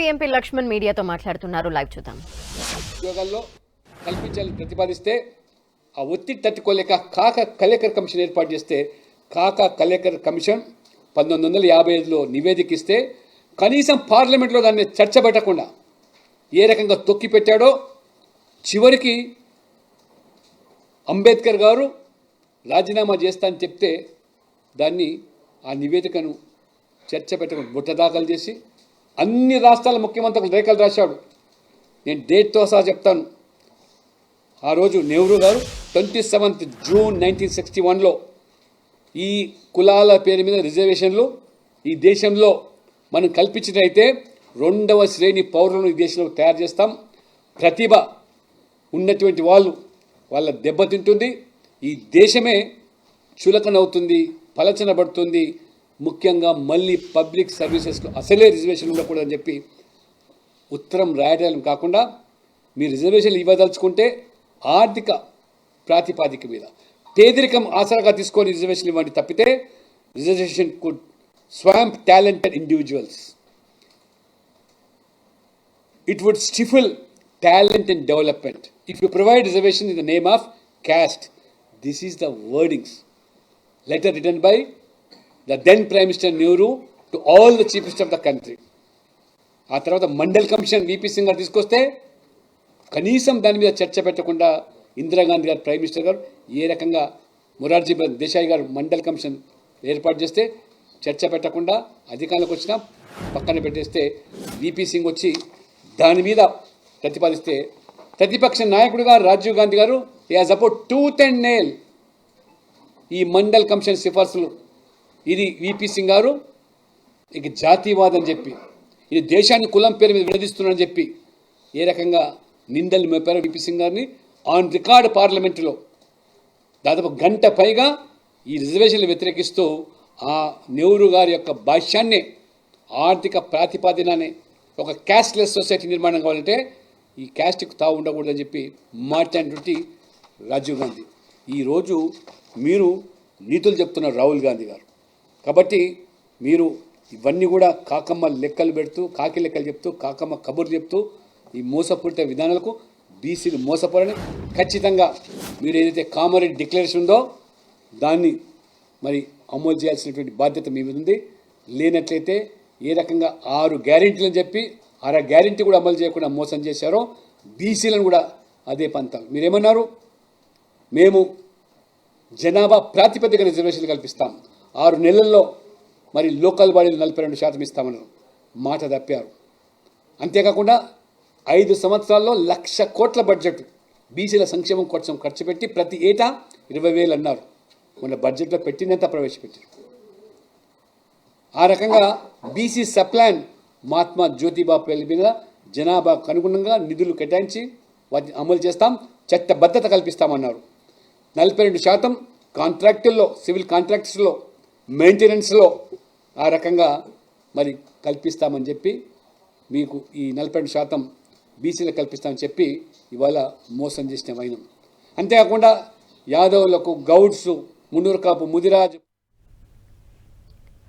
BJP MP Laxman మీడియాతో మాట్లాడుతున్నారు. Live చూద్దాం. ఉద్యోగాల్లో కల్పించాలని ప్రతిపాదిస్తే ఆ ఒత్తిడి తట్టుకోలేక కాకా కలేకర్ కమిషన్ ఏర్పాటు చేస్తే కాకా కలేకర్ కమిషన్ 1955లో నివేదిక ఇస్తే కనీసం పార్లమెంట్లో దాన్ని చర్చ పెట్టకుండా ఏ రకంగా తొక్కిపెట్టాడో చివరికి అంబేద్కర్ గారు రాజీనామా చేస్తా అని చెప్తే దాన్ని ఆ నివేదికను చర్చ పెట్టకుండా బుట్ట దాఖలు చేసి అన్ని రాష్ట్రాల ముఖ్యమంత్రులకు లేఖలు రాశాడు. నేను డేట్తో సహా చెప్తాను. ఆ రోజు నెహ్రూ గారు 27 జూన్ 1961లో ఈ కులాల పేరు మీద రిజర్వేషన్లు ఈ దేశంలో మనం కల్పించినట్లయితే 2వ శ్రేణి పౌరులను ఈ దేశంలో తయారు చేస్తాం. ప్రతిభ ఉన్నటువంటి వాళ్ళ దెబ్బతింటుంది. ఈ దేశమే చులకనవుతుంది, పలచనబడుతుంది. ముఖ్యంగా మళ్ళీ పబ్లిక్ సర్వీసెస్లో అసలే రిజర్వేషన్ ఉండకూడదని చెప్పి ఉత్తరం రాయడం కాకుండా మీరు రిజర్వేషన్లు ఇవ్వదలుచుకుంటే ఆర్థిక ప్రాతిపాదిక మీద పేదరికం ఆసరాగా తీసుకొని రిజర్వేషన్లు ఇవ్వండి తప్పితే reservation could swamp talented individuals. It would stifle talent and development. If you provide reservation in the name of caste, this is the wordings. Letter written by the then Prime Minister Nehru to all the chief ministers of the country. ఆ తర్వాత mandal commission VP Singh గారు తీసుకొస్తే కనీసం దాని మీద చర్చ పెట్టకుండా ఇందిరాగాంధీ గారు ప్రైమ్ మినిస్టర్ గారు ఏ రకంగా మొరార్జీ దేశాయ్ గారు మండల్ కమిషన్ ఏర్పాటు చేస్తే చర్చ పెట్టకుండా అధికారంలోకి వచ్చినా పక్కన పెట్టేస్తే విపి సింగ్ వచ్చి దాని మీద ప్రతిపాదిస్తే ప్రతిపక్ష నాయకుడిగా రాజీవ్ గాంధీ గారు as about tooth and nail ఈ మండల్ కమిషన్ సిఫార్సులు ఇది విపి సింగ్ గారు ఇక జాతీయవాదం చెప్పి ఇది దేశాన్ని కులం పేరు మీద విడదీస్తున్నారని చెప్పి ఏ రకంగా నిందలు మోపారు విపి సింగ్ గారిని ఆన్ రికార్డ్ పార్లమెంటులో దాదాపు గంట పైగా ఈ రిజర్వేషన్లు వ్యతిరేకిస్తూ ఆ నెహ్రూ గారి యొక్క భాష్యాన్నే ఆర్థిక ప్రాతిపాదికనే ఒక క్యాస్ట్లెస్ సొసైటీ నిర్మాణం కావాలంటే ఈ క్యాస్ట్కి తావు ఉండకూడదని చెప్పి మాట్లాడినటువంటి రాజీవ్ గాంధీ. ఈరోజు మీరు నీతులు చెప్తున్నారు రాహుల్ గాంధీ గారు. కాబట్టి మీరు ఇవన్నీ కూడా కాకమ్మ లెక్కలు పెడుతూ కాకి లెక్కలు చెప్తూ కాకమ్మ కబుర్లు చెప్తూ ఈ మోసపూరిత విధానాలకు బీసీలు మోసపోరని ఖచ్చితంగా మీరు ఏదైతే కామారెడ్డి డిక్లరేషన్ ఉందో దాన్ని మరి అమలు చేయాల్సినటువంటి బాధ్యత మీ మీద ఉంది. లేనట్లయితే ఏ రకంగా 6 గ్యారెంటీలని చెప్పి 6 గ్యారెంటీ కూడా అమలు చేయకుండా మోసం చేశారో బీసీలను కూడా అదే పంతాలు. మీరేమన్నారు? మేము జనాభా ప్రాతిపదికన రిజర్వేషన్లు కల్పిస్తాం, 6 నెలల్లో మరి లోకల్ బాడీలు 42% ఇస్తామన్నారు. మాట తప్పారు. అంతేకాకుండా 5 సంవత్సరాల్లో 1,00,000 కోట్ల బడ్జెట్ బీసీల సంక్షేమం కోసం ఖర్చు పెట్టి ప్రతి ఏటా 20,000 అన్నారు. మన బడ్జెట్లో పెట్టినంత ప్రవేశపెట్టారు. ఆ రకంగా బీసీ సప్లాన్ మహాత్మా జ్యోతిబా పేరు మీద జనాభాకు అనుగుణంగా నిధులు కేటాయించి వాటిని అమలు చేస్తాం, చట్టబద్ధత కల్పిస్తామన్నారు. 42% కాంట్రాక్టుల్లో సివిల్ కాంట్రాక్ట్స్లో మెయింటెనెన్స్లో ఆ రకంగా మరి కల్పిస్తామని చెప్పి మీకు ఈ 42% బీసీలకు కల్పిస్తామని చెప్పి ఇవాళ మోసం చేసిన వైనం. అంతేకాకుండా యాదవులకు గౌడ్స్ మున్నూరు కాపు ముదిరాజు